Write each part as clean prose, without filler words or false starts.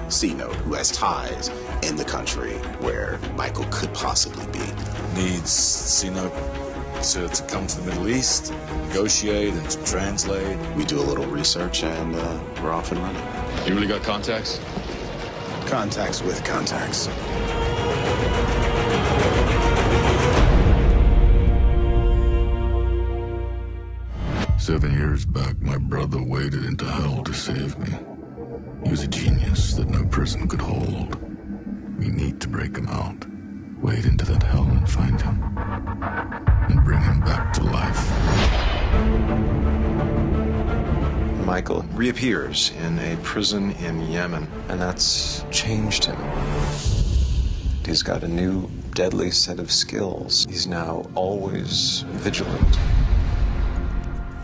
C-Note, who has ties in the country where Michael could possibly be. Needs C-Note to come to the Middle East, negotiate and to translate. We do a little research and we're off and running. You really got contacts? Contacts with contacts. "7 years back, my brother waded into hell to save me. He was a genius that no prison could hold. We need to break him out, wade into that hell and find him, and bring him back to life." Michael reappears in a prison in Yemen, and that's changed him. He's got a new deadly set of skills. He's now always vigilant.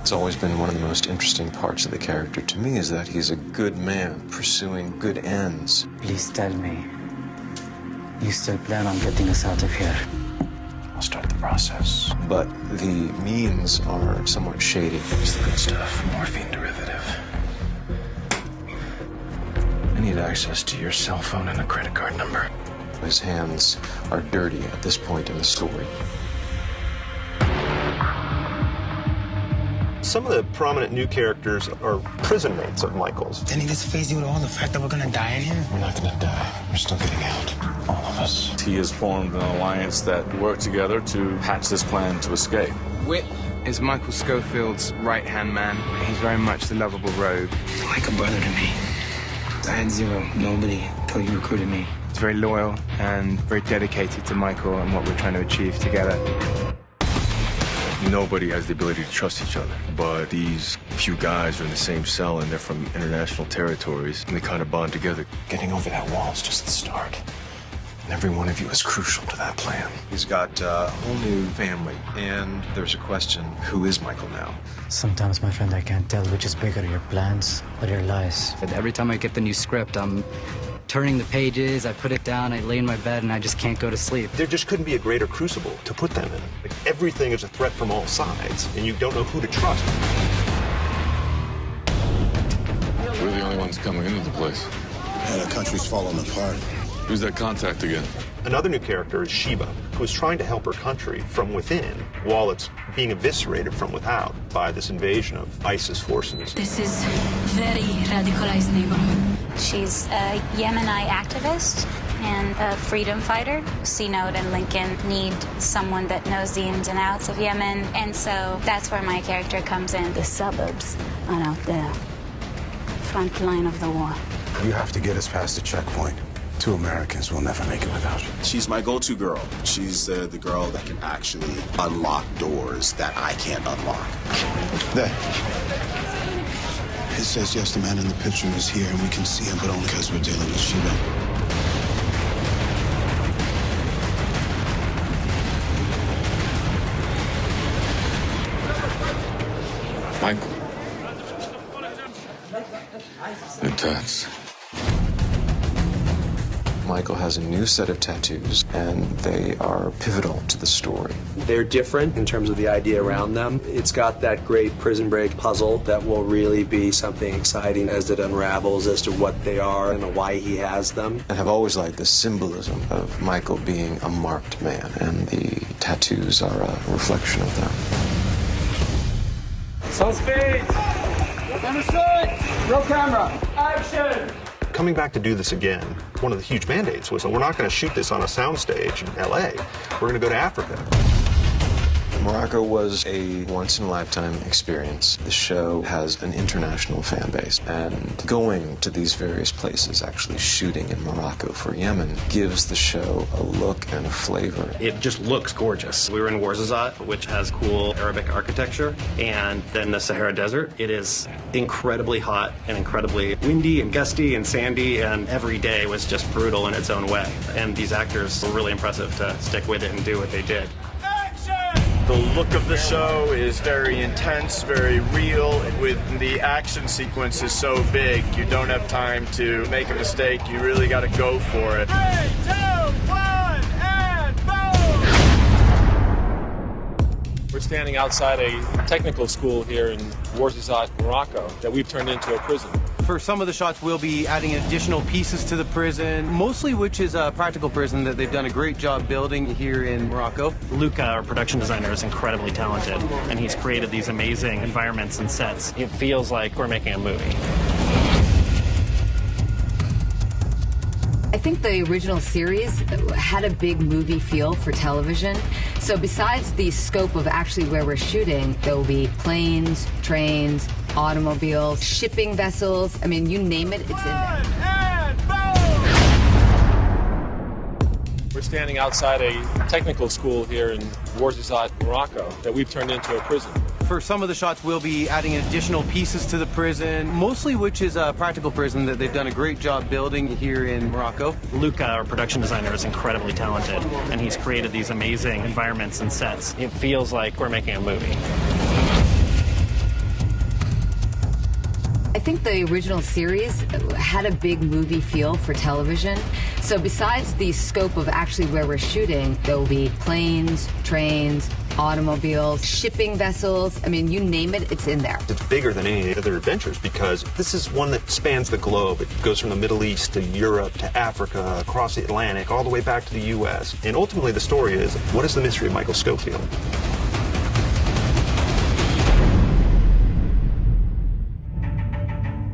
It's always been one of the most interesting parts of the character to me is that he's a good man pursuing good ends. Please tell me, you still plan on getting us out of here? I'll start the process. But the means are somewhat shady. It's the good stuff, morphine derivative. I need access to your cell phone and a credit card number. His hands are dirty at this point in the story. Some of the prominent new characters are prison mates of Michael's. Then he gets faced with all the fact that we're gonna die in here? We're not gonna die. We're still getting out. All of us. He has formed an alliance that work together to hatch this plan to escape. Whit is Michael Schofield's right-hand man. He's very much the lovable rogue. Like a brother to me. I had zero, nobody, till you recruited me. He's very loyal and very dedicated to Michael and what we're trying to achieve together. Nobody has the ability to trust each other, but these few guys are in the same cell and they're from international territories, and they kind of bond together. Getting over that wall is just the start. And every one of you is crucial to that plan. He's got a whole new family, and there's a question, who is Michael now? Sometimes, my friend, I can't tell which is bigger, your plans or your lies. Every time I get the new script, I'm turning the pages, I put it down, I lay in my bed, and I just can't go to sleep. There just couldn't be a greater crucible to put them in. Like, everything is a threat from all sides, and you don't know who to trust. We're the only ones coming into the place. And the country's falling apart. Who's that contact again? Another new character is Sheba, who is trying to help her country from within while it's being eviscerated from without by this invasion of ISIS forces. This is very radicalized neighborhood. She's a Yemeni activist and a freedom fighter. C-Note and Lincoln need someone that knows the ins and outs of Yemen, and so that's where my character comes in. The suburbs are out there, front line of the war. You have to get us past the checkpoint. 2 Americans will never make it without you. She's my go-to girl. She's the girl that can actually unlock doors that I can't unlock. There. It says, yes, the man in the picture is here, and we can see him, but only because we're dealing with Sheba. Michael. Good tats. Michael has a new set of tattoos, and they are pivotal to the story. They're different in terms of the idea around them. It's got that great Prison Break puzzle that will really be something exciting as it unravels as to what they are and why he has them. And I've always liked the symbolism of Michael being a marked man, and the tattoos are a reflection of that. Some speed! Understood! Roll camera! Action! Coming back to do this again, one of the huge mandates was that we're not going to shoot this on a soundstage in LA. We're going to go to Africa. Morocco was a once-in-a-lifetime experience. The show has an international fan base, and going to these various places, actually shooting in Morocco for Yemen, gives the show a look and a flavor. It just looks gorgeous. We were in Ouarzazate, which has cool Arabic architecture, and then the Sahara Desert. It is incredibly hot and incredibly windy and gusty and sandy, and every day was just brutal in its own way. And these actors were really impressive to stick with it and do what they did. The look of the show is very intense, very real. With the action sequences so big, you don't have time to make a mistake. You really got to go for it. 3, 2, 1, and boom! We're standing outside a technical school here in Ouarzazate, Morocco, that we've turned into a prison. For some of the shots, we'll be adding additional pieces to the prison, mostly which is a practical prison that they've done a great job building here in Morocco. Luca, our production designer, is incredibly talented, and he's created these amazing environments and sets. It feels like we're making a movie. I think the original series had a big movie feel for television. So besides the scope of actually where we're shooting, there will be planes, trains, automobiles, shipping vessels. I mean, you name it, it's in there. We're standing outside a technical school here in Ouarzazate, Morocco, that we've turned into a prison. For some of the shots, we'll be adding additional pieces to the prison, mostly which is a practical prison that they've done a great job building here in Morocco. Luca, our production designer, is incredibly talented, and he's created these amazing environments and sets. It feels like we're making a movie. I think the original series had a big movie feel for television. So besides the scope of actually where we're shooting, there will be planes, trains, automobiles, shipping vessels. I mean, you name it, it's in there. It's bigger than any other adventures because this is one that spans the globe. It goes from the Middle East to Europe to Africa, across the Atlantic, all the way back to the U.S. And ultimately the story is, what is the mystery of Michael Scofield?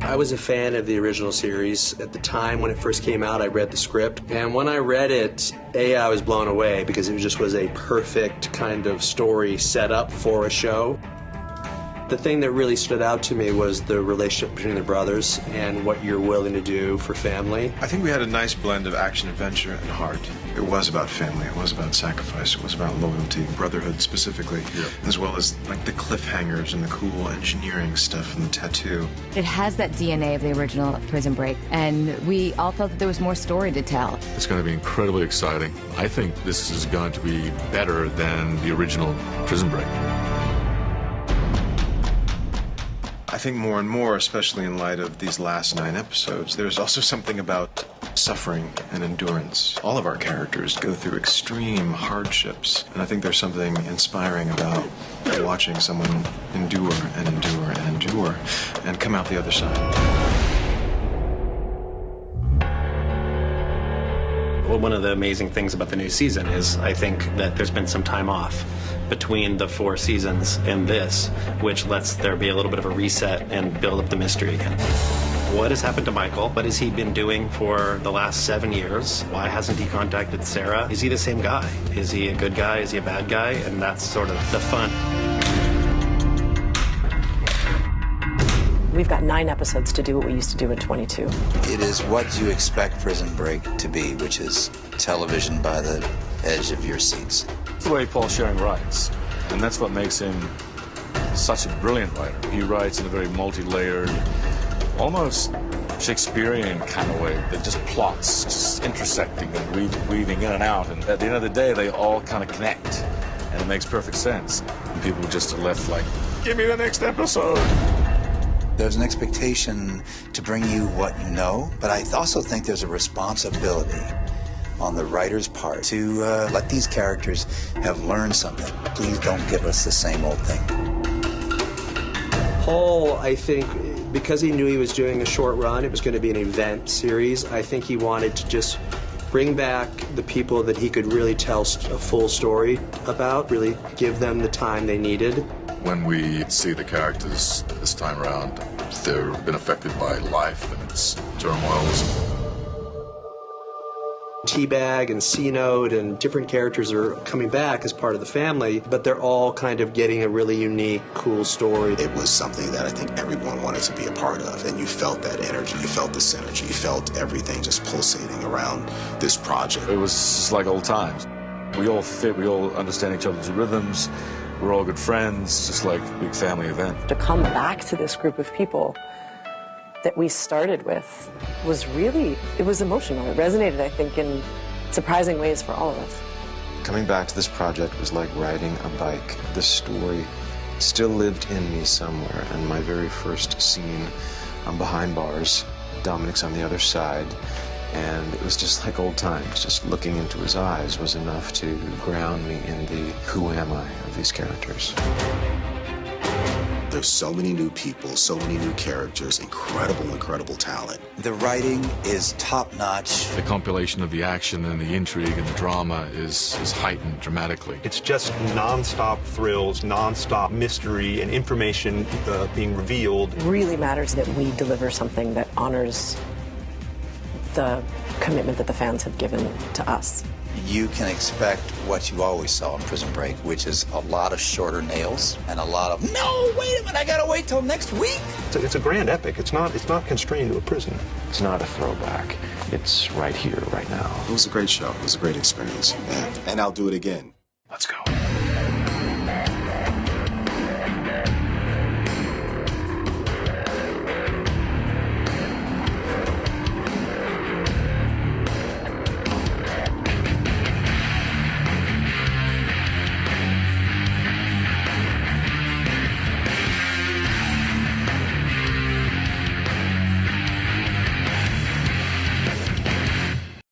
I was a fan of the original series. At the time when it first came out, I read the script. And when I read it, I was blown away because it just was a perfect kind of story set up for a show. The thing that really stood out to me was the relationship between the brothers and what you're willing to do for family. I think we had a nice blend of action, adventure, and heart. It was about family, it was about sacrifice, it was about loyalty, brotherhood specifically, as well as like the cliffhangers and the cool engineering stuff and the tattoo. It has that DNA of the original Prison Break, and we all felt that there was more story to tell. It's going to be incredibly exciting. I think this is going to be better than the original Prison Break. I think more and more, especially in light of these last 9 episodes, there's also something about suffering and endurance. All of our characters go through extreme hardships, and I think there's something inspiring about watching someone endure and endure and endure and come out the other side. Well, one of the amazing things about the new season is I think that there's been some time off between the 4 seasons and this, which lets there be a little bit of a reset and build up the mystery again. What has happened to Michael? What has he been doing for the last 7 years? Why hasn't he contacted Sarah? Is he the same guy? Is he a good guy? Is he a bad guy? And that's sort of the fun. We've got 9 episodes to do what we used to do in 22. It is what you expect Prison Break to be, which is television by the edge of your seats. It's the way Paul Schering writes, and that's what makes him such a brilliant writer. He writes in a very multi-layered, almost Shakespearean kind of way, that just plots, just intersecting and weaving in and out, and at the end of the day, they all kind of connect, and it makes perfect sense. And people just are left like, give me the next episode. There's an expectation to bring you what you know, but I also think there's a responsibility on the writer's part to let these characters have learned something. Please don't give us the same old thing. Paul, I think, because he knew he was doing a short run, it was going to be an event series, I think he wanted to just bring back the people that he could really tell a full story about, really give them the time they needed. When we see the characters this time around, they've been affected by life and its turmoils. T-Bag and C-Note and different characters are coming back as part of the family, but they're all kind of getting a really unique, cool story. It was something that I think everyone wanted to be a part of, and you felt that energy, you felt the synergy, you felt everything just pulsating around this project. It was just like old times. We all fit, we all understand each other's rhythms, we're all good friends, just like a big family event. To come back to this group of people that we started with was really, it was emotional. It resonated, I think, in surprising ways for all of us. Coming back to this project was like riding a bike. The story still lived in me somewhere, and my very first scene, I'm behind bars, Dominic's on the other side, and it was just like old times. Just looking into his eyes was enough to ground me in the who am I of these characters. There's so many new people, so many new characters, incredible talent. The writing is top-notch. The compilation of the action and the intrigue and the drama is heightened dramatically. It's just non-stop thrills, non-stop mystery and information being revealed. It really matters that we deliver something that honors the commitment that the fans have given to us. You can expect what you always saw in Prison Break, which is a lot of shorter nails and a lot of, no, wait a minute, I gotta wait till next week. It's a grand epic. It's not constrained to a prison. It's not a throwback. It's right here, right now. It was a great show. It was a great experience. And I'll do it again. Let's go.